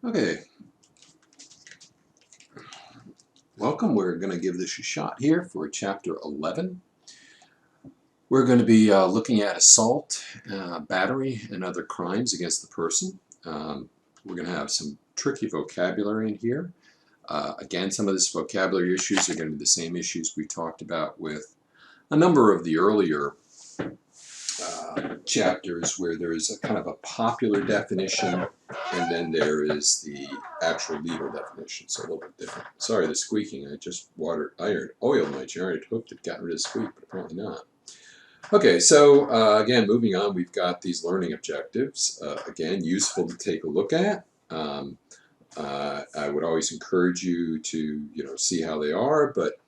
Okay, welcome. We're going to give this a shot here for Chapter 11. We're going to be looking at assault, battery, and other crimes against the person. We're going to have some tricky vocabulary in here. Again, some of this vocabulary issues are going to be the same issues we talked about with a number of the earlier chapters where there is a kind of a popular definition and then there is the actual legal definition, so a little bit different. Sorry, the squeaking. I just oiled my generator, hoped it got rid of the squeak, but apparently not. Okay, so again, moving on, we've got these learning objectives. Again, useful to take a look at. I would always encourage you to see how they are, but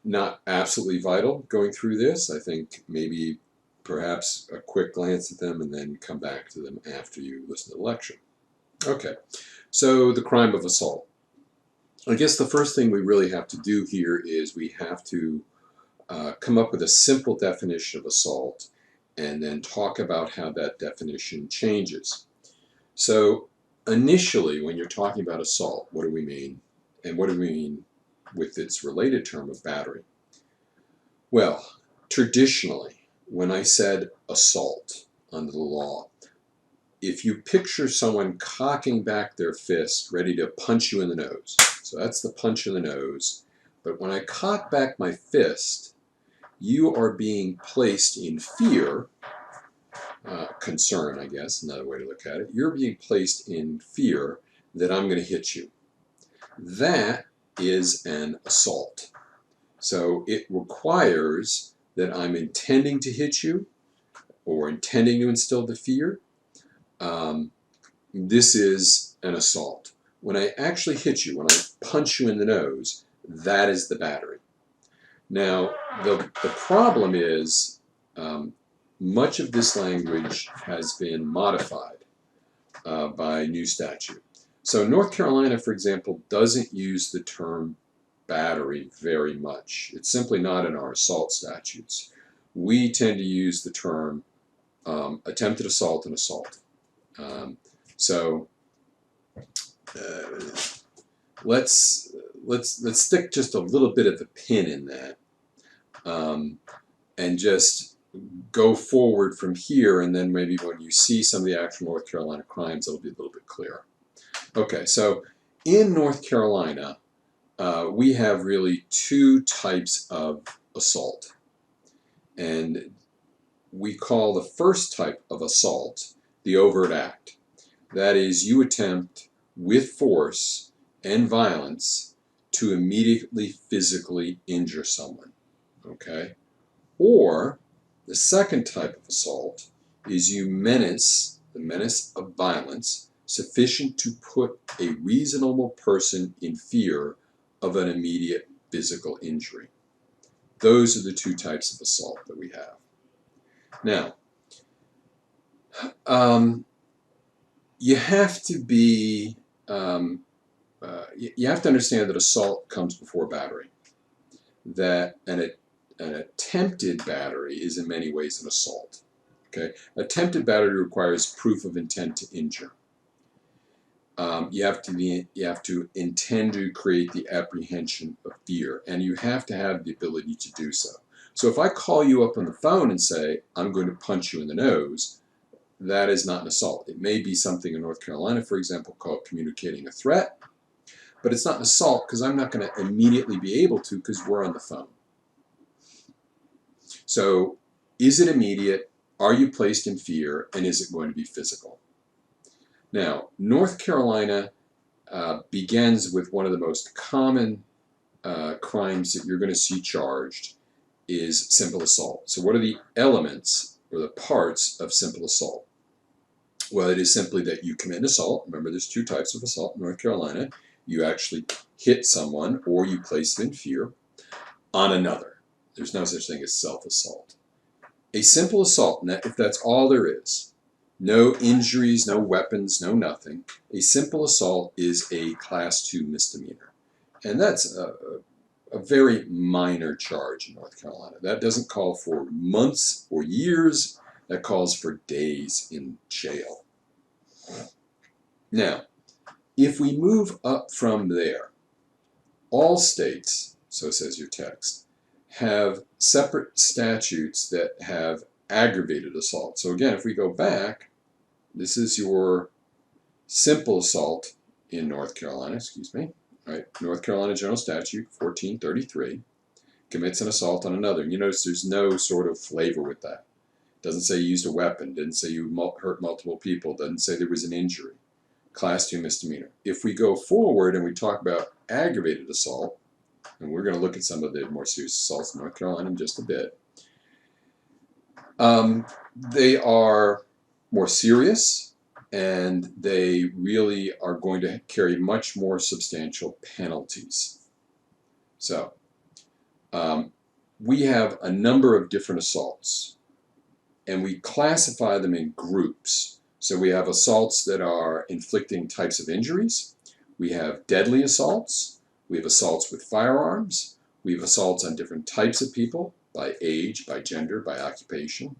not absolutely vital going through this. I think maybe perhaps a quick glance at them and then come back to them after you listen to the lecture. Okay, so the crime of assault. I guess the first thing we really have to do here is we have to come up with a simple definition of assault and then talk about how that definition changes. So initially, when you're talking about assault, what do we mean? And what do we mean with its related term of battery? Well, traditionally, when I said assault under the law, if you picture someone cocking back their fist ready to punch you in the nose, so that's the punch in the nose, but when I cock back my fist, you are being placed in fear, concern, I guess, another way to look at it. You're being placed in fear that I'm going to hit you. That is an assault. So it requires that I'm intending to hit you or intending to instill the fear. This is an assault. When I actually hit you, when I punch you in the nose, that is the battery. Now, the problem is much of this language has been modified by new statute. So North Carolina, for example, doesn't use the term battery very much. It's simply not in our assault statutes. We tend to use the term attempted assault and assault. So let's stick just a little bit of a pin in that, and just go forward from here, and then maybe when you see some of the actual North Carolina crimes, it'll be a little bit clearer. Okay, so in North Carolina, we have really two types of assault. And we call the first type of assault the overt act. That is, you attempt with force and violence to immediately physically injure someone. Okay? Or the second type of assault is you menace, the menace of violence, sufficient to put a reasonable person in fear of an immediate physical injury. Those are the two types of assault that we have. Now, you have to be, you have to understand that assault comes before battery. That an attempted battery is in many ways an assault. Okay, attempted battery requires proof of intent to injure. You have to intend to create the apprehension of fear, and you have to have the ability to do so. So if I call you up on the phone and say, I'm going to punch you in the nose, that is not an assault. It may be something in North Carolina, for example, called communicating a threat, but it's not an assault because I'm not going to immediately be able to because we're on the phone. So is it immediate? Are you placed in fear? And is it going to be physical? Now, North Carolina begins with one of the most common crimes that you're going to see charged is simple assault. So what are the elements or the parts of simple assault? Well, it is simply that you commit an assault. Remember, there's two types of assault in North Carolina. You actually hit someone or you place them in fear on another. There's no such thing as self-assault. A simple assault, if that's all there is, no injuries, no weapons, no nothing, a simple assault is a Class 2 misdemeanor. And that's a very minor charge in North Carolina. That doesn't call for months or years. That calls for days in jail. Now, if we move up from there, all states, so says your text, have separate statutes that have aggravated assault. So again, if we go back, this is your simple assault in North Carolina, right? North Carolina General Statute 1433 commits an assault on another. And you notice there's no sort of flavor with that. Doesn't say you used a weapon, didn't say you hurt multiple people, doesn't say there was an injury. Class 2 misdemeanor. If we go forward and we talk about aggravated assault, and we're going to look at some of the more serious assaults in North Carolina in just a bit, they are more serious, and they really are going to carry much more substantial penalties. So, we have a number of different assaults, and we classify them in groups. So we have assaults that are inflicting types of injuries. We have deadly assaults. We have assaults with firearms. We have assaults on different types of people, by age, by gender, by occupation.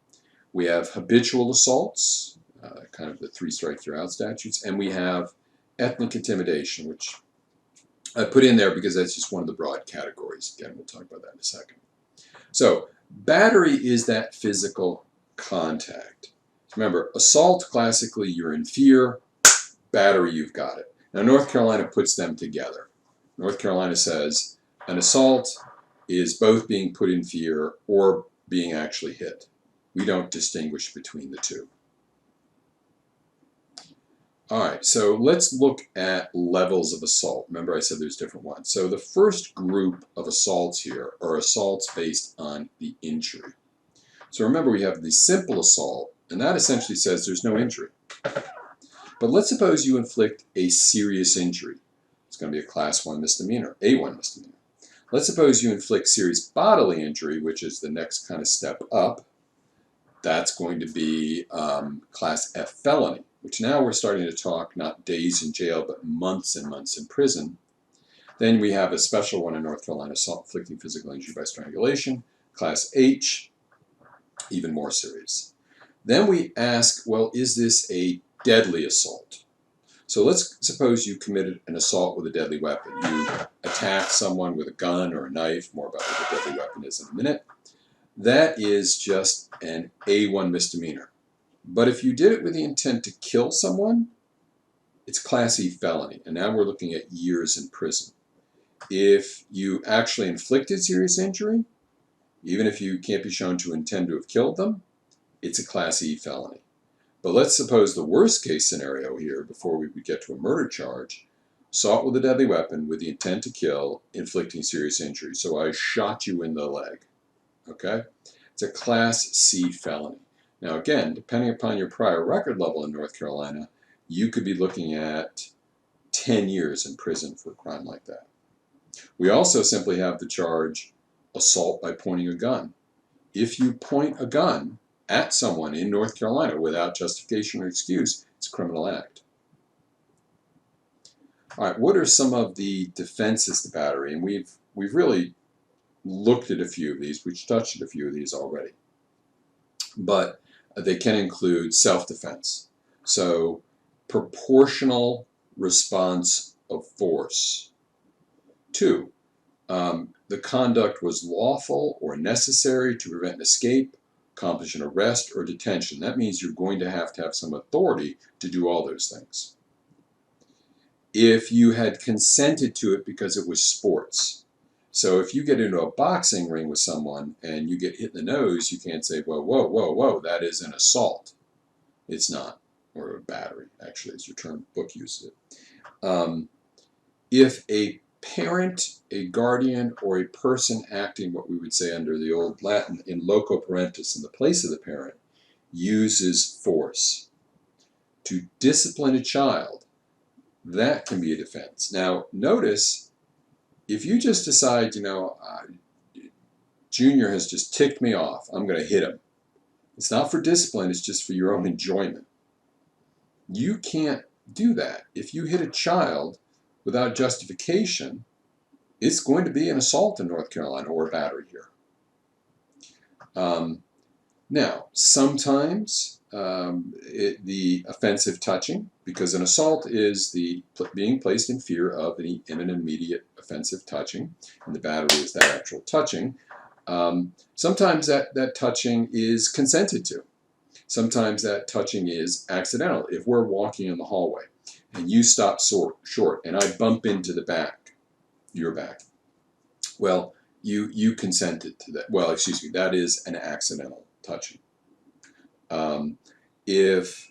We have habitual assaults, kind of the 3 strikes you're out statutes. And we have ethnic intimidation, which I put in there because that's just one of the broad categories. Again, we'll talk about that in a second. So battery is that physical contact. Remember, assault, classically, you're in fear. Battery, you've got it. Now, North Carolina puts them together. North Carolina says an assault is both being put in fear or being actually hit. We don't distinguish between the two. All right, so let's look at levels of assault. Remember, I said there's different ones. So the first group of assaults here are assaults based on the injury. So remember, we have the simple assault, and that essentially says there's no injury. But let's suppose you inflict a serious injury. It's going to be a class 1 misdemeanor, A1 misdemeanor. Let's suppose you inflict serious bodily injury, which is the next kind of step up. That's going to be class F felony, which now we're starting to talk not days in jail, but months and months in prison. Then we have a special one in North Carolina, assault inflicting physical injury by strangulation, class H, even more serious. Then we ask, well, is this a deadly assault? So let's suppose you committed an assault with a deadly weapon. You attacked someone with a gun or a knife, more about what a deadly weapon is in a minute. That is just an A1 misdemeanor. But if you did it with the intent to kill someone, it's class E felony. And now we're looking at years in prison. If you actually inflicted serious injury, even if you can't be shown to intend to have killed them, it's a class E felony. But let's suppose the worst case scenario here, before we would get to a murder charge, assault with a deadly weapon with the intent to kill, inflicting serious injury. So I shot you in the leg. Okay? It's a class C felony. Now again, depending upon your prior record level in North Carolina, you could be looking at 10 years in prison for a crime like that. We also simply have the charge assault by pointing a gun. If you point a gun at someone in North Carolina without justification or excuse, it's a criminal act. All right, what are some of the defenses to battery? And we've really looked at a few of these. We've touched at a few of these already. But they can include self-defense. So proportional response of force. 2, the conduct was lawful or necessary to prevent an escape, accomplish an arrest, or detention. That means you're going to have some authority to do all those things. If you had consented to it because it was sports. So if you get into a boxing ring with someone and you get hit in the nose, you can't say, well, whoa, whoa, whoa, that is an assault. It's not. Or a battery, actually, as your term book uses it. If a parent, a guardian, or a person acting what we would say under the old Latin in loco parentis, in the place of the parent, uses force to discipline a child, that can be a defense. Now, notice, if you just decide, Junior has just ticked me off, I'm going to hit him. It's not for discipline, it's just for your own enjoyment. You can't do that. If you hit a child without justification, it's going to be an assault in North Carolina or a battery here. Now, sometimes the offensive touching, because an assault is the being placed in fear of any imminent, immediate offensive touching, and the battery is that actual touching. Sometimes that touching is consented to. Sometimes that touching is accidental. If we're walking in the hallway and you stop short and I bump into the back, your back, well, you consented to that. Well, excuse me, that is an accidental touching. If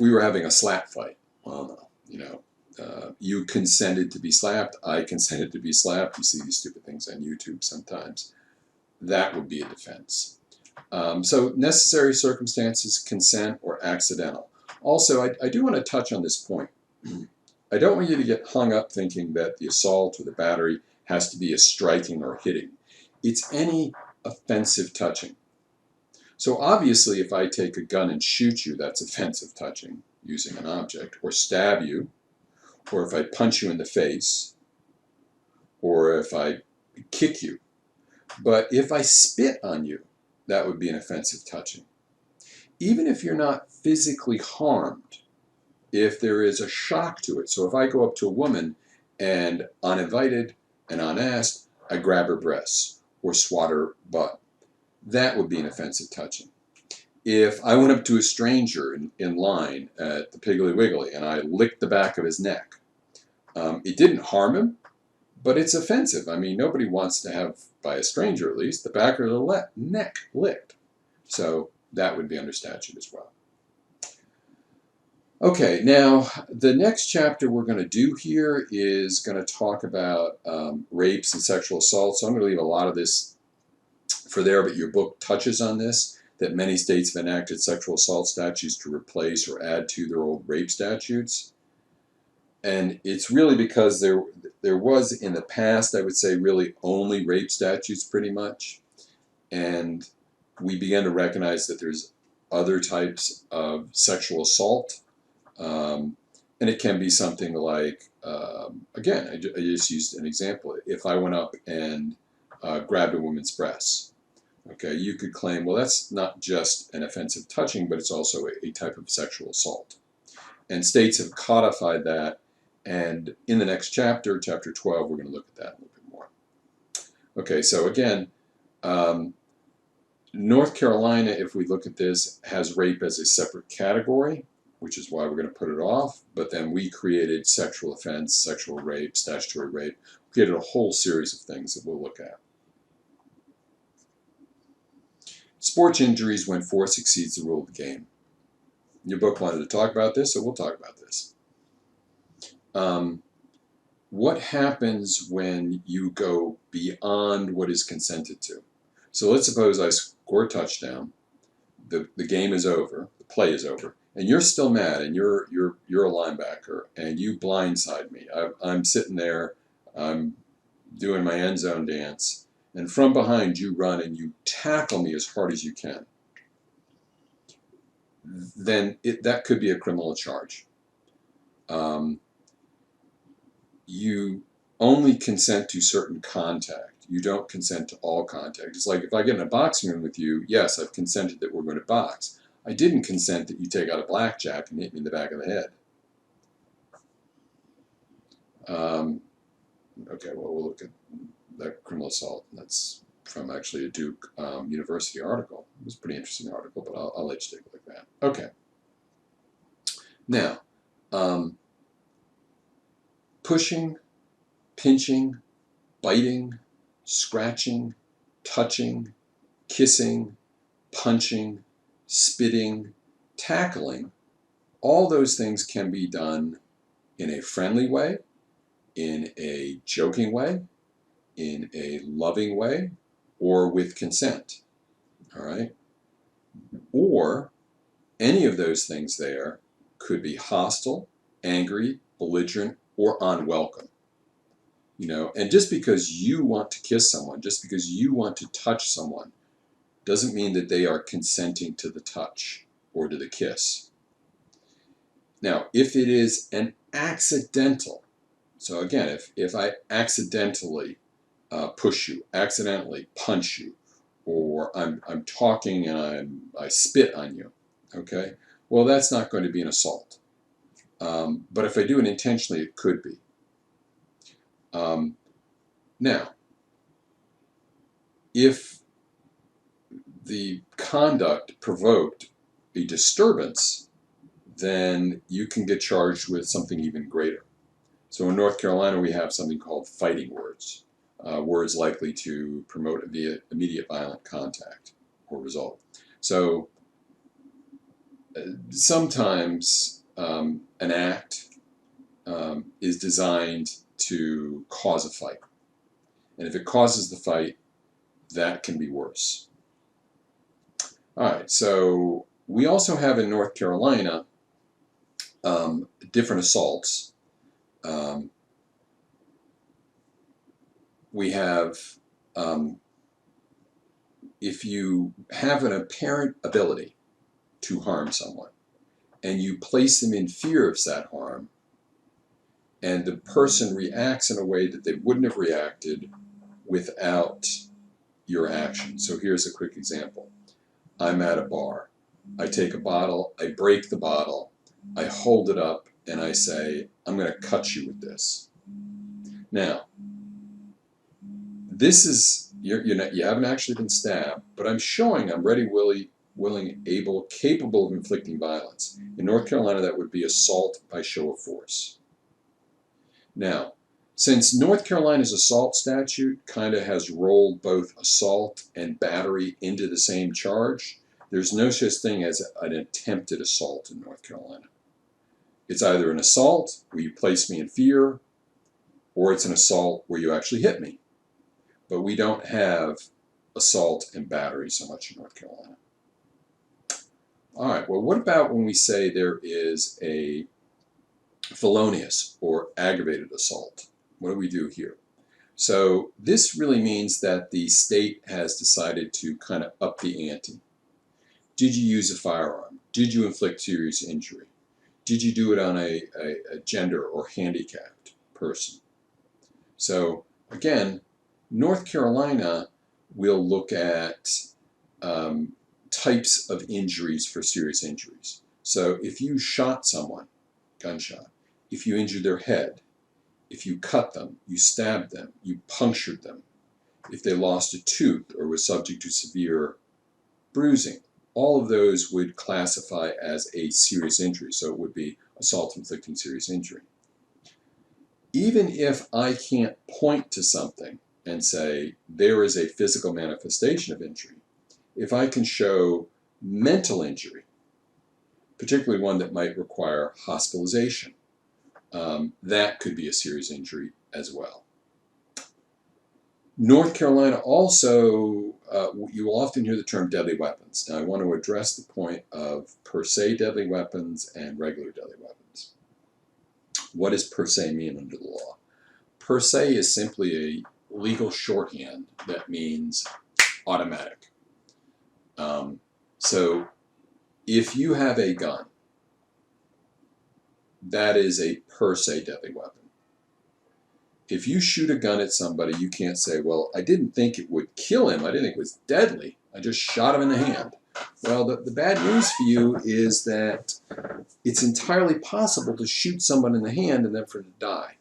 we were having a slap fight, well, you consented to be slapped, I consented to be slapped. You see these stupid things on YouTube sometimes. That would be a defense. So necessary circumstances, consent, or accidental. Also, I do want to touch on this point. I don't want you to get hung up thinking that the assault or the battery has to be a striking or hitting. It's any offensive touching. So obviously, if I take a gun and shoot you, that's offensive touching using an object, or stab you, or if I punch you in the face, or if I kick you. But if I spit on you, that would be an offensive touching. Even if you're not physically harmed, if there is a shock to it. So if I go up to a woman and uninvited and unasked, I grab her breasts or swat her butt, that would be an offensive touching. If I went up to a stranger in line at the Piggly Wiggly and I licked the back of his neck, it didn't harm him, but it's offensive. I mean, nobody wants to have, by a stranger at least, the back of the neck licked. So that would be under statute as well. Okay, now the next chapter we're going to do here is going to talk about rapes and sexual assaults. So I'm going to leave a lot of this for there, but your book touches on this, that many states have enacted sexual assault statutes to replace or add to their old rape statutes. And it's really because there was in the past, I would say, really only rape statutes pretty much. And we began to recognize that there's other types of sexual assault. And it can be something like, again, I just used an example. If I went up and grabbed a woman's breasts, okay, you could claim, well, that's not just an offensive touching, but it's also a type of sexual assault. And states have codified that. And in the next chapter, chapter 12, we're going to look at that a little bit more. Okay, so again, North Carolina, if we look at this, has rape as a separate category, which is why we're going to put it off. But then we created sexual offense, sexual rape, statutory rape. We created a whole series of things that we'll look at. Sports injuries when force exceeds the rule of the game. Your book wanted to talk about this, so we'll talk about this. What happens when you go beyond what is consented to? So let's suppose I score a touchdown, the game is over, the play is over, and you're still mad, and you're a linebacker, and you blindside me. I'm sitting there, I'm doing my end zone dance, and from behind you run and you tackle me as hard as you can. Then that could be a criminal charge. You only consent to certain contact. You don't consent to all contact. It's like if I get in a boxing room with you, yes, I've consented that we're going to box. I didn't consent that you take out a blackjack and hit me in the back of the head. Okay, well, we'll look at that criminal assault. That's from actually a Duke University article. It was a pretty interesting article, but I'll let you take a look at that. Okay. Now, pushing, pinching, biting, scratching, touching, kissing, punching, spitting, tackling, all those things can be done in a friendly way, in a joking way, in a loving way, or with consent. All right? Or any of those things there could be hostile, angry, belligerent, or unwelcome. And just because you want to kiss someone, just because you want to touch someone, doesn't mean that they are consenting to the touch or to the kiss. Now, if it is an accidental, so again, if I accidentally push you, accidentally punch you, or I'm talking and I spit on you, okay? Well, that's not going to be an assault. But if I do it intentionally, it could be. Now, if the conduct provoked a disturbance, then you can get charged with something even greater. So in North Carolina, we have something called fighting words, words likely to promote immediate violent contact or result. So sometimes an act is designed to cause a fight. And if it causes the fight, that can be worse. All right, so we also have in North Carolina different assaults. We have, if you have an apparent ability to harm someone and you place them in fear of that harm, and the person reacts in a way that they wouldn't have reacted without your action. So here's a quick example. I'm at a bar. I take a bottle, I break the bottle, I hold it up, and I say, I'm going to cut you with this. Now, this is, you haven't actually been stabbed, but I'm showing I'm ready, willing, able, capable of inflicting violence. In North Carolina, that would be assault by show of force. Now, since North Carolina's assault statute kind of has rolled both assault and battery into the same charge, there's no such thing as an attempted assault in North Carolina. It's either an assault where you place me in fear, or it's an assault where you actually hit me. But we don't have assault and battery so much in North Carolina. All right, well, what about when we say there is a felonious or aggravated assault? What do we do here? So this really means that the state has decided to kind of up the ante. Did you use a firearm? Did you inflict serious injury? Did you do it on a gender or handicapped person? So again, North Carolina will look at types of injuries for serious injuries. So if you shot someone, gunshot, if you injured their head, if you cut them, you stabbed them, you punctured them, if they lost a tooth or was subject to severe bruising, all of those would classify as a serious injury. So it would be assault inflicting serious injury. Even if I can't point to something and say there is a physical manifestation of injury, if I can show mental injury, particularly one that might require hospitalization, that could be a serious injury as well. North Carolina also, you will often hear the term deadly weapons. Now I want to address the point of per se deadly weapons and regular deadly weapons. What does per se mean under the law? Per se is simply a legal shorthand that means automatic. So if you have a gun, that is a per se deadly weapon. If you shoot a gun at somebody, you can't say, well, I didn't think it would kill him. I didn't think it was deadly. I just shot him in the hand. Well, the bad news for you is that it's entirely possible to shoot someone in the hand and then for them to die.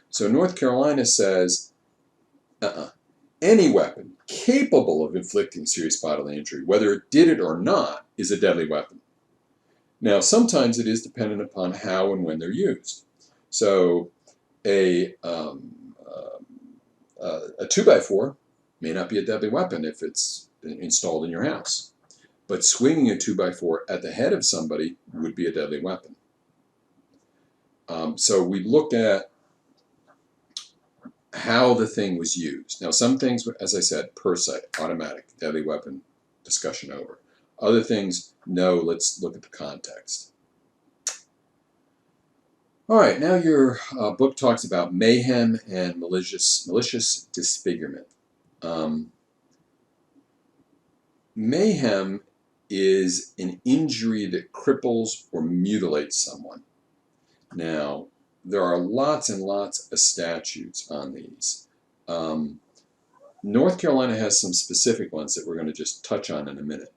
So North Carolina says, any weapon capable of inflicting serious bodily injury, whether it did it or not, is a deadly weapon. Now, sometimes it is dependent upon how and when they're used. So a 2x4 may not be a deadly weapon if it's installed in your house. But swinging a 2x4 at the head of somebody would be a deadly weapon. So we look at how the thing was used. Now, some things, as I said, per se, automatic, deadly weapon, discussion over. Other things, no, let's look at the context. All right, now your book talks about mayhem and malicious disfigurement. Mayhem is an injury that cripples or mutilates someone. Now, there are lots and lots of statutes on these. North Carolina has some specific ones that we're going to just touch on in a minute.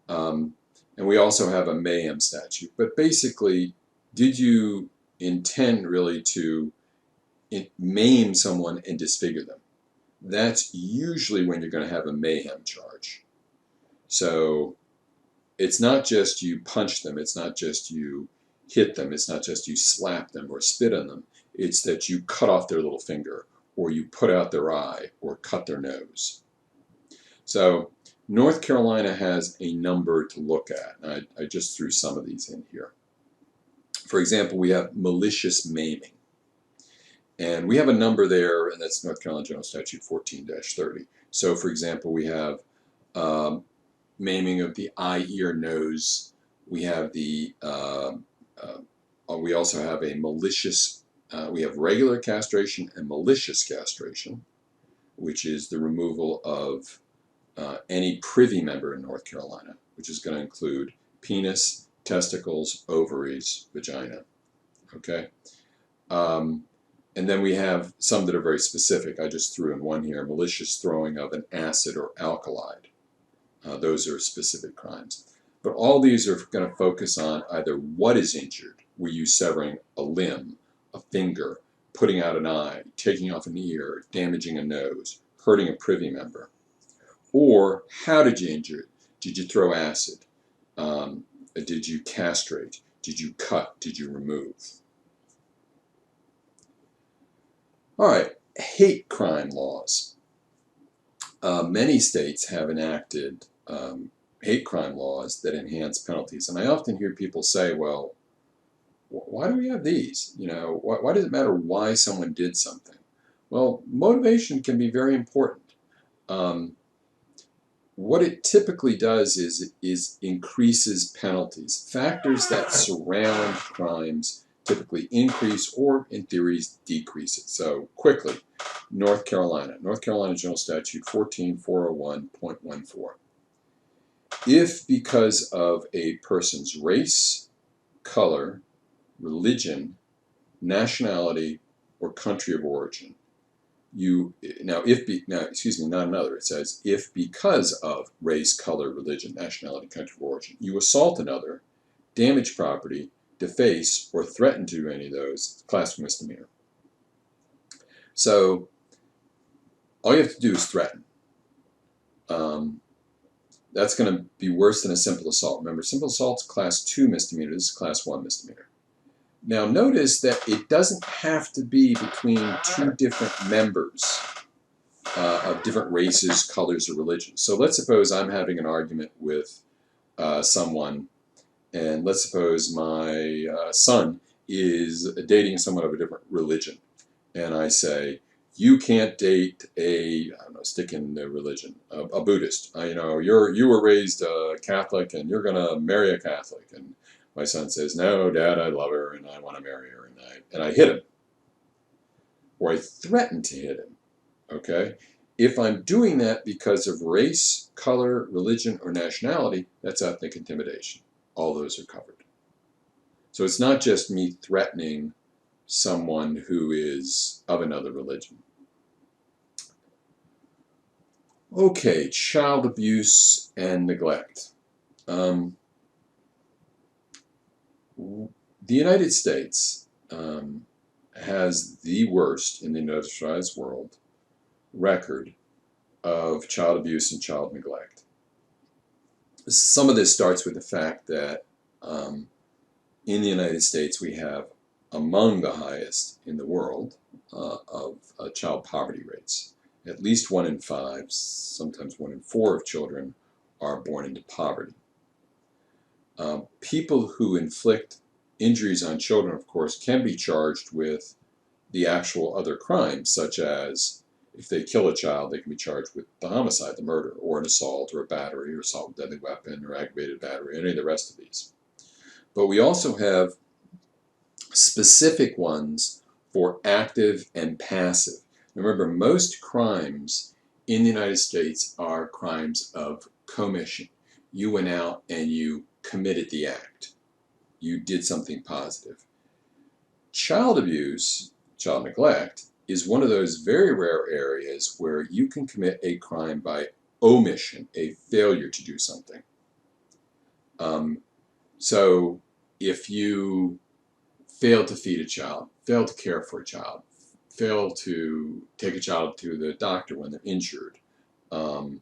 And we also have a mayhem statute. But basically, did you intend really to maim someone and disfigure them? That's usually when you're going to have a mayhem charge. So it's not just you punch them, it's not just you hit them, it's not just you slap them or spit on them, it's that you cut off their little finger, or you put out their eye, or cut their nose. So North Carolina has a number to look at. I just threw some of these in here. For example, we have malicious maiming. And we have a number there, and that's North Carolina General Statute 14-30. So, for example, we have maiming of the eye, ear, nose. We have the we also have a malicious. We have regular castration and malicious castration, which is the removal of any privy member in North Carolina, which is going to include penis, testicles, ovaries, vagina. Okay. And then we have some that are very specific. I just threw in one here: malicious throwing of an acid or alkaloid. Those are specific crimes. But all these are going to focus on either what is injured. Were you severing a limb, a finger, putting out an eye, taking off an ear, damaging a nose, hurting a privy member? Or how did you injure it? Did you throw acid? Did you castrate? Did you cut? Did you remove? All right, hate crime laws. Many states have enacted hate crime laws that enhance penalties. And I often hear people say, well, why do we have these? You know, why does it matter why someone did something? Well, motivation can be very important. What it typically does is increases penalties. Factors that surround crimes typically increase or, in theory, decrease it. So, quickly, North Carolina General Statute 14401.14. If because of a person's race, color, religion, nationality, or country of origin, it says if because of race, color, religion, nationality, country of origin, you assault another, damage property, deface, or threaten to do any of those, class misdemeanor. So all you have to do is threaten. That's going to be worse than a simple assault. Remember, simple assault's class 2 misdemeanor. This is class 1 misdemeanor. Now notice that it doesn't have to be between two different members of different races, colors, or religions. So let's suppose I'm having an argument with someone, and let's suppose my son is dating someone of a different religion. And I say, you can't date I don't know, stick in the religion, a Buddhist. You were raised Catholic and you're going to marry a Catholic. And my son says, no, Dad, I love her and I want to marry her. And I hit him. Or I threaten to hit him. Okay? If I'm doing that because of race, color, religion, or nationality, that's ethnic intimidation. All those are covered. So it's not just me threatening someone who is of another religion. Okay, child abuse and neglect. The United States has the worst in the industrialized world record of child abuse and child neglect. Some of this starts with the fact that in the United States we have among the highest in the world of child poverty rates. At least 1 in 5, sometimes 1 in 4 of children are born into poverty. People who inflict injuries on children, of course, can be charged with the actual other crimes, such as if they kill a child, they can be charged with the homicide, the murder, or an assault, or a battery, or assault with deadly weapon, or aggravated battery, any of the rest of these. But we also have specific ones for active and passive. Remember, most crimes in the United States are crimes of commission. You went out and you committed the act. You did something positive. Child abuse, child neglect, is one of those very rare areas where you can commit a crime by omission, a failure to do something. So if you fail to feed a child, fail to care for a child, fail to take a child to the doctor when they're injured, fail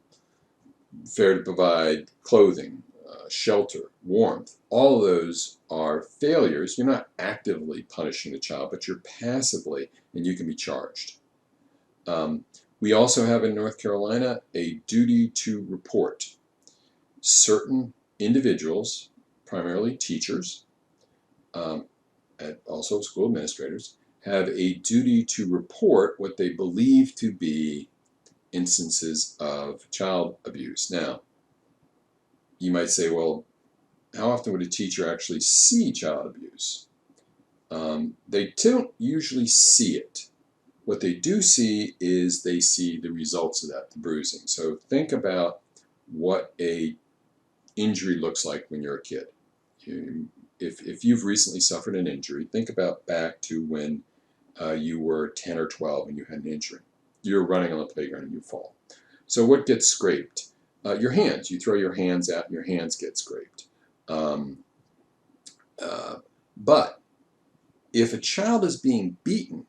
to provide clothing, shelter, warmth, all of those are failures. You're not actively punishing the child, but you're passively, and you can be charged. We also have in North Carolina a duty to report. Certain individuals, primarily teachers, and also school administrators, have a duty to report what they believe to be instances of child abuse. Now, you might say, well, how often would a teacher actually see child abuse? They don't usually see it. What they do see is they see the results of that, the bruising. So think about what a injury looks like when you're a kid. If you've recently suffered an injury, think about back to when you were 10 or 12 and you had an injury. You're running on the playground and you fall. So what gets scraped? Your hands. You throw your hands out and your hands get scraped. But if a child is being beaten,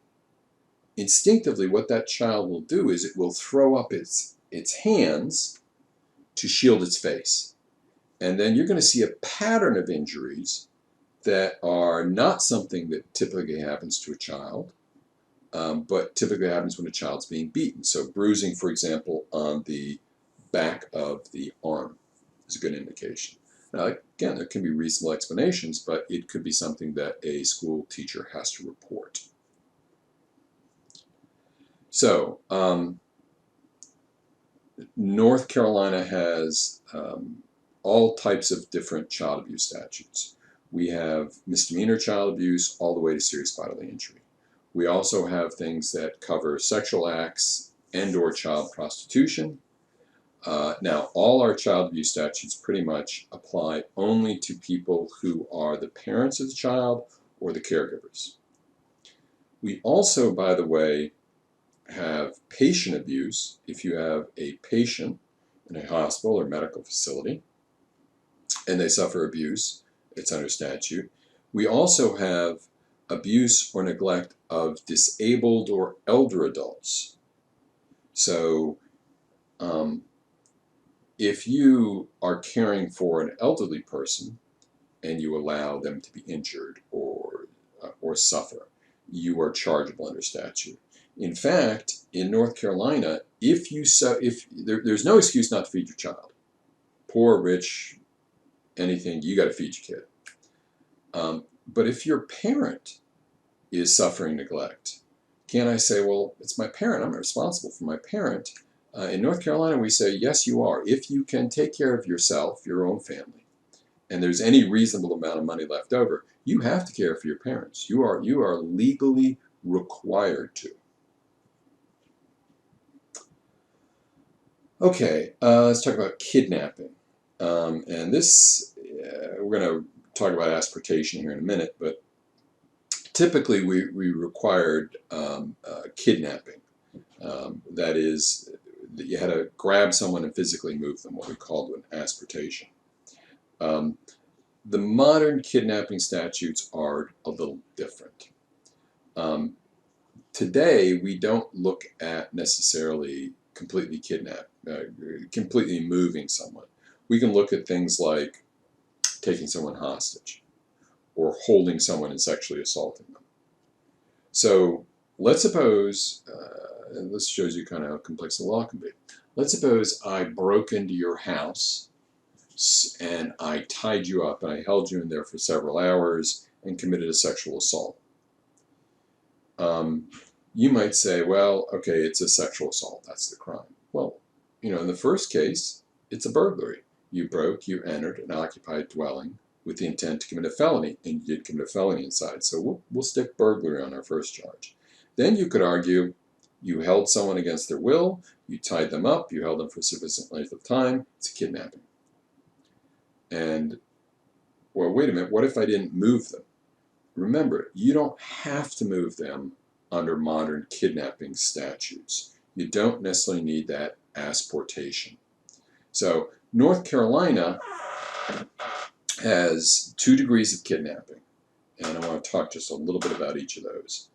instinctively what that child will do is it will throw up its hands to shield its face. And then you're going to see a pattern of injuries that are not something that typically happens to a child, but typically happens when a child's being beaten. So bruising, for example, on the back of the arm is a good indication. Now, again, there can be reasonable explanations, but it could be something that a school teacher has to report. So, North Carolina has all types of different child abuse statutes. We have misdemeanor child abuse all the way to serious bodily injury. We also have things that cover sexual acts and/or child prostitution. Now, all our child abuse statutes pretty much apply only to people who are the parents of the child or the caregivers. We also, by the way, have patient abuse if you have a patient in a hospital or medical facility and they suffer abuse. It's under statute. We also have abuse or neglect of disabled or elder adults. So if you are caring for an elderly person and you allow them to be injured or suffer, you are chargeable under statute. In fact, in North Carolina, there's no excuse not to feed your child. Poor, rich, anything, you got to feed your kid. But if your parent is suffering neglect, can I say, well, it's my parent, I'm responsible for my parent? In North Carolina, we say, yes, you are. If you can take care of yourself, your own family, and there's any reasonable amount of money left over, you have to care for your parents. You are legally required to. Okay, let's talk about kidnapping. And this, we're going to talk about asportation here in a minute, but typically we required kidnapping. That is, that you had to grab someone and physically move them, what we called an asportation. The modern kidnapping statutes are a little different. Today, we don't look at necessarily completely completely moving someone. We can look at things like taking someone hostage or holding someone and sexually assaulting them. So let's suppose, and this shows you kind of how complex the law can be. Let's suppose I broke into your house and I tied you up and I held you in there for several hours and committed a sexual assault. You might say, well, okay, it's a sexual assault. That's the crime. Well, in the first case, it's a burglary. You broke, you entered an occupied dwelling with the intent to commit a felony, and you did commit a felony inside. So we'll stick burglary on our first charge. Then you could argue you held someone against their will, you tied them up, you held them for a sufficient length of time. It's a kidnapping. And, well, wait a minute, what if I didn't move them? Remember, you don't have to move them under modern kidnapping statutes. You don't necessarily need that asportation. So North Carolina has 2 degrees of kidnapping, and I want to talk just a little bit about each of those.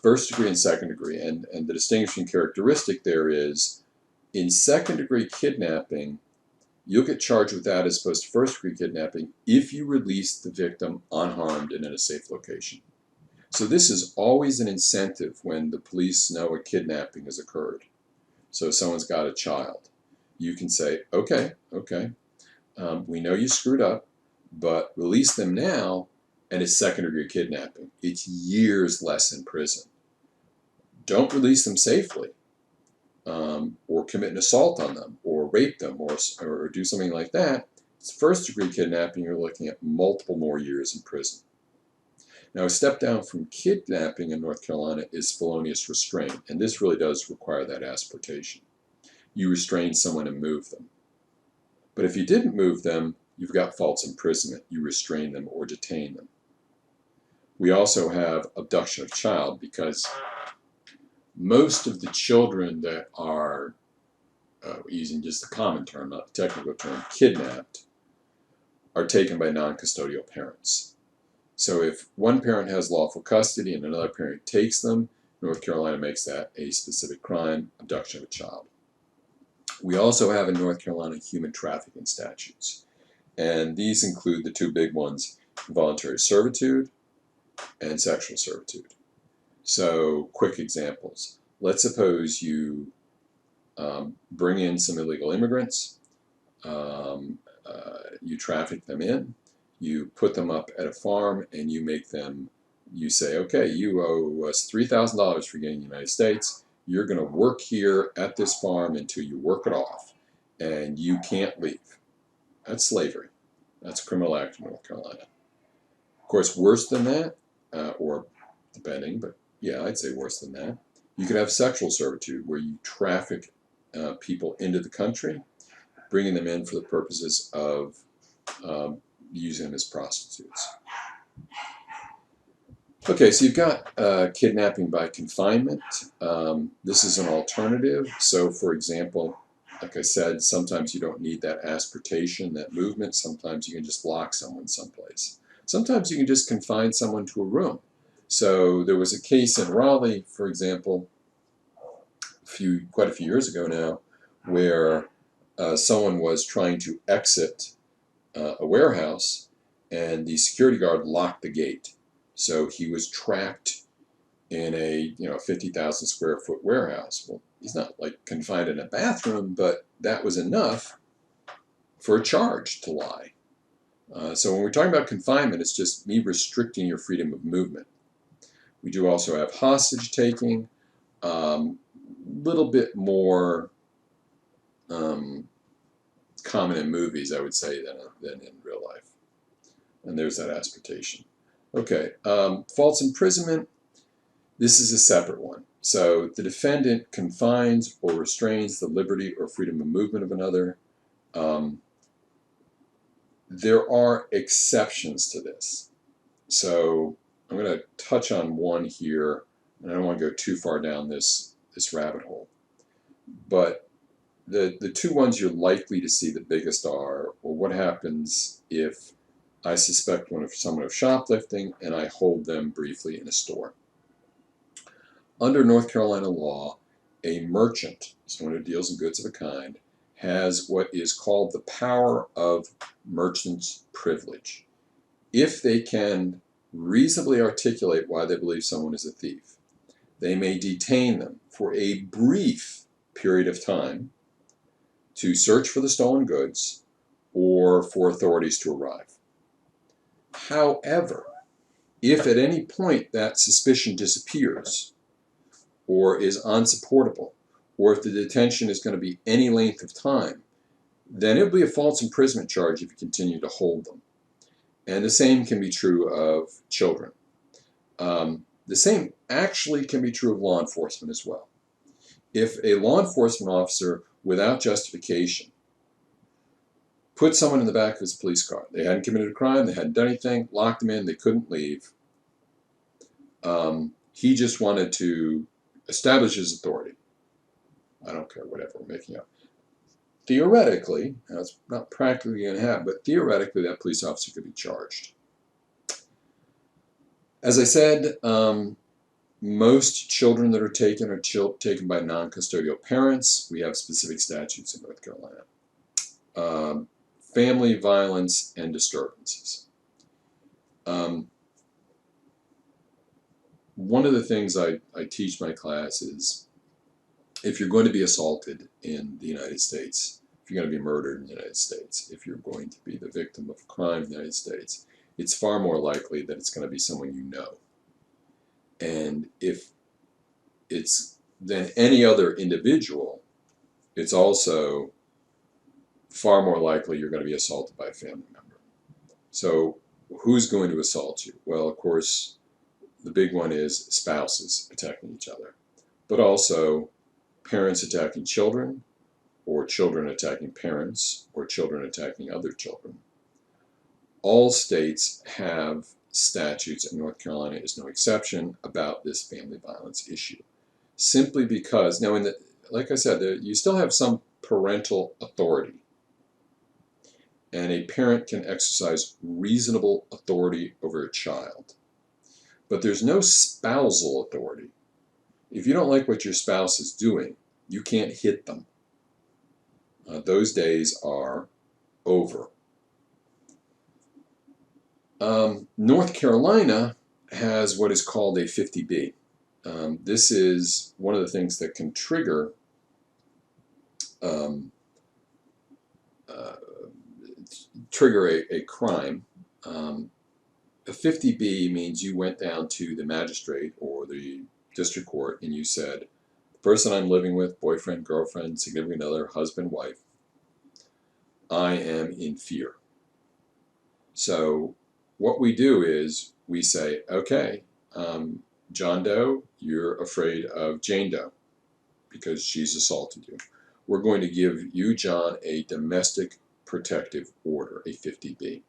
First degree and second degree, and the distinguishing characteristic there is, in second degree kidnapping, you'll get charged with that as opposed to first degree kidnapping if you release the victim unharmed and in a safe location. So this is always an incentive when the police know a kidnapping has occurred. So someone's got a child. You can say, okay, we know you screwed up, but release them now, and it's second degree kidnapping. It's years less in prison. Don't release them safely, or commit an assault on them, or rape them, or do something like that. It's first degree kidnapping, you're looking at multiple more years in prison. Now, a step down from kidnapping in North Carolina is felonious restraint, and this really does require that asportation. You restrain someone and move them. But if you didn't move them, you've got false imprisonment. You restrain them or detain them. We also have abduction of child, because most of the children that are, using just the common term, not the technical term, kidnapped, are taken by non-custodial parents. So if one parent has lawful custody and another parent takes them, North Carolina makes that a specific crime, abduction of a child. We also have in North Carolina human trafficking statutes. And these include the 2 big ones, involuntary servitude and sexual servitude. So, quick examples. Let's suppose you bring in some illegal immigrants, you traffic them in, you put them up at a farm, and you say, okay, you owe us $3,000 for getting to the United States. You're going to work here at this farm until you work it off, and you can't leave. That's slavery. That's a criminal act in North Carolina. Of course, worse than that, or depending, but yeah, I'd say worse than that, you could have sexual servitude, where you traffic people into the country, bringing them in for the purposes of using them as prostitutes. Okay, so you've got kidnapping by confinement. This is an alternative. So, for example, like I said, sometimes you don't need that asportation, that movement. Sometimes you can just lock someone someplace. Sometimes you can just confine someone to a room. So there was a case in Raleigh, for example, quite a few years ago now, where someone was trying to exit a warehouse, and the security guard locked the gate. So he was trapped in a 50,000 square foot warehouse. Well, he's not like confined in a bathroom, but that was enough for a charge to lie. So when we're talking about confinement, it's just me restricting your freedom of movement. We do also have hostage taking, little bit more common in movies, I would say, than in real life. And there's that asportation. Okay, false imprisonment. This is a separate one. So the defendant confines or restrains the liberty or freedom of movement of another. There are exceptions to this. So I'm going to touch on one here, and I don't want to go too far down this rabbit hole. But the 2 ones you're likely to see the biggest are, well, what happens if I suspect someone of shoplifting and I hold them briefly in a store? Under North Carolina law, a merchant, someone who deals in goods of a kind, has what is called the power of merchant's privilege. If they can reasonably articulate why they believe someone is a thief, they may detain them for a brief period of time to search for the stolen goods or for authorities to arrive. However, if at any point that suspicion disappears or is unsupportable, or if the detention is going to be any length of time, then it will be a false imprisonment charge if you continue to hold them. And the same can be true of children. The same actually can be true of law enforcement as well. If a law enforcement officer, without justification, put someone in the back of his police car, they hadn't committed a crime, they hadn't done anything, locked them in, they couldn't leave, He just wanted to establish his authority. I don't care, whatever we're making up. Theoretically, that's not practically going to happen, but theoretically that police officer could be charged. As I said, most children that are taken taken by non-custodial parents. We have specific statutes in North Carolina. Family violence and disturbances. One of the things I teach my class is, if you're going to be assaulted in the United States, if you're going to be murdered in the United States, if you're going to be the victim of a crime in the United States, it's far more likely that it's going to be someone you know. And if it's than any other individual, it's also far more likely you're going to be assaulted by a family member. So who's going to assault you? Well, of course, the big one is spouses attacking each other, but also parents attacking children, or children attacking parents, or children attacking other children. All states have statutes, and North Carolina is no exception, about this family violence issue. Simply because, now like I said, you still have some parental authority, and a parent can exercise reasonable authority over a child. But there's no spousal authority. If you don't like what your spouse is doing, you can't hit them. Those days are over. North Carolina has what is called a 50B. This is one of the things that can trigger a crime. A 50B means you went down to the magistrate or the district court and you said, the person I'm living with, boyfriend, girlfriend, significant other, husband, wife, I am in fear. So what we do is we say, okay, John Doe, you're afraid of Jane Doe because she's assaulted you. We're going to give you, John, a domestic protective order, a 50B.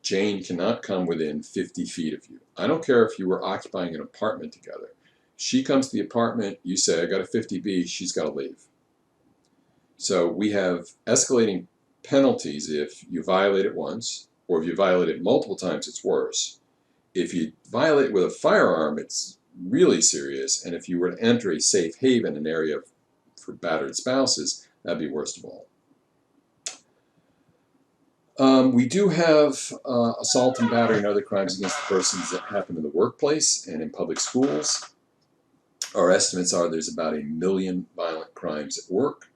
Jane cannot come within 50 feet of you. I don't care if you were occupying an apartment together. She comes to the apartment, you say, I got a 50B, she's got to leave. So we have escalating penalties if you violate it once, or if you violate it multiple times, it's worse. If you violate it with a firearm, it's really serious. And if you were to enter a safe haven, an area for battered spouses, that'd be worst of all. We do have assault and battery and other crimes against the persons that happen in the workplace and in public schools. Our estimates are there's about 1 million violent crimes at work.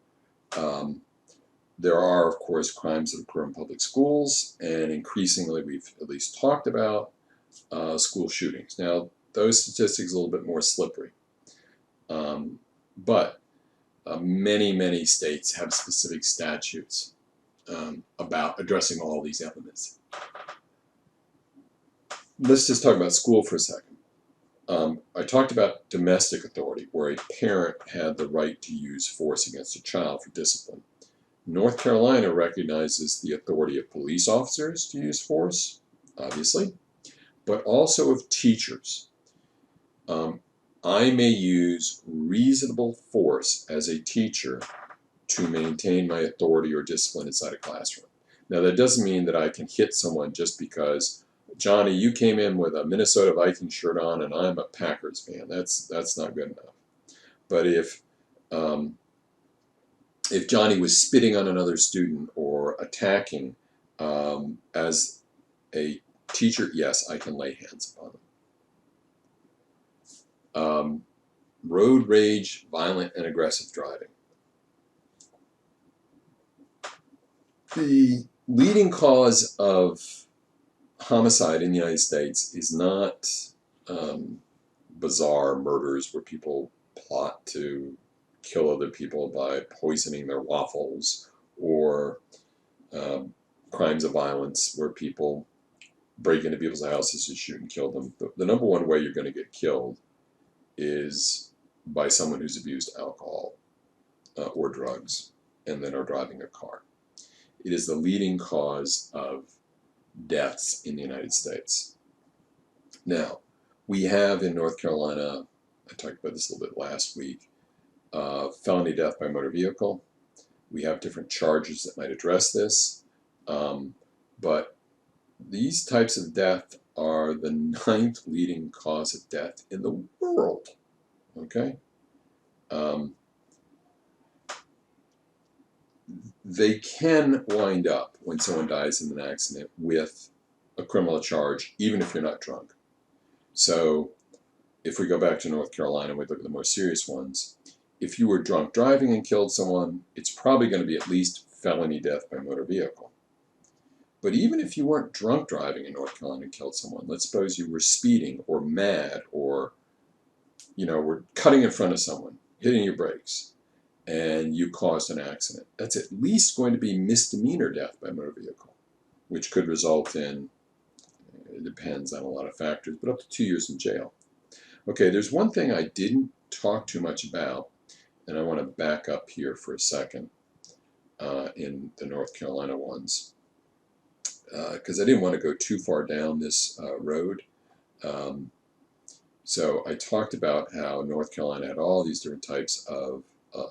There are, of course, crimes that occur in public schools, and increasingly we've at least talked about school shootings. Now, those statistics are a little bit more slippery, but many, many states have specific statutes about addressing all these elements. Let's just talk about school for a second. I talked about domestic authority, where a parent had the right to use force against a child for discipline. North Carolina recognizes the authority of police officers to use force, obviously, but also of teachers. I may use reasonable force as a teacher to maintain my authority or discipline inside a classroom. Now, that doesn't mean that I can hit someone just because, Johnny, you came in with a Minnesota Vikings shirt on and I'm a Packers fan. That's not good enough. But if Johnny was spitting on another student or attacking as a teacher, yes, I can lay hands upon him. Road rage, violent and aggressive driving. The leading cause of homicide in the United States is not bizarre murders where people plot to kill other people by poisoning their waffles, or crimes of violence where people break into people's houses to shoot and kill them. The number one way you're going to get killed is by someone who's abused alcohol or drugs and then are driving a car. It is the leading cause of deaths in the United States. Now, We have in North Carolina, I talked about this a little bit last week, felony death by motor vehicle. We have different charges that might address this, but these types of death are the 9th leading cause of death in the world. Okay? They can wind up, when someone dies in an accident, with a criminal charge, even if you're not drunk. So if we go back to North Carolina and we look at the more serious ones, if you were drunk driving and killed someone, it's probably going to be at least felony death by motor vehicle. But even if you weren't drunk driving in North Carolina and killed someone, let's suppose you were speeding or mad or, were cutting in front of someone, hitting your brakes, and you caused an accident. That's at least going to be misdemeanor death by motor vehicle, which could result in, it depends on a lot of factors, but up to 2 years in jail. Okay, there's one thing I didn't talk too much about, and I want to back up here for a second in the North Carolina ones, because I didn't want to go too far down this road. So I talked about how North Carolina had all these different types of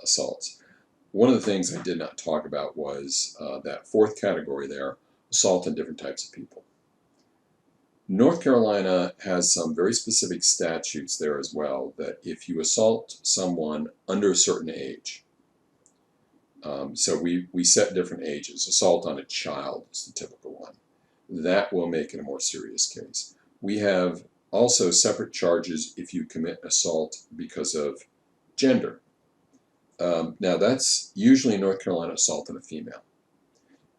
assaults. One of the things I did not talk about was that 4th category there, assault on different types of people. North Carolina has some very specific statutes there as well, that if you assault someone under a certain age, so we set different ages. Assault on a child is the typical one. That will make it a more serious case. We have also separate charges if you commit assault because of gender. Now that's usually in North Carolina assault on a female.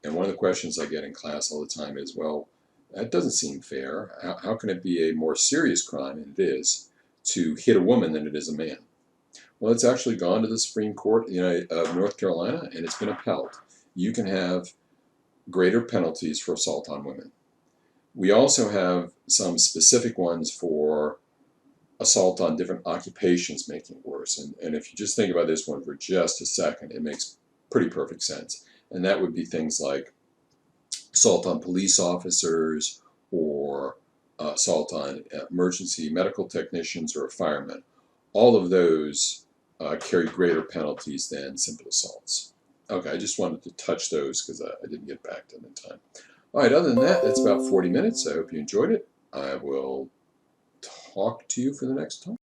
And one of the questions I get in class all the time is, well, that doesn't seem fair. How can it be a more serious crime, and it is, to hit a woman than it is a man? Well, it's actually gone to the Supreme Court of North Carolina, and it's been upheld. You can have greater penalties for assault on women. We also have some specific ones for assault on different occupations, making it worse. And if you just think about this one for just a second, it makes pretty perfect sense. And that would be things like assault on police officers or assault on emergency medical technicians or firemen. All of those carry greater penalties than simple assaults. Okay, I just wanted to touch those because I didn't get back to them in time. All right, other than that, that's about 40 minutes. I hope you enjoyed it. I will talk to you for the next time.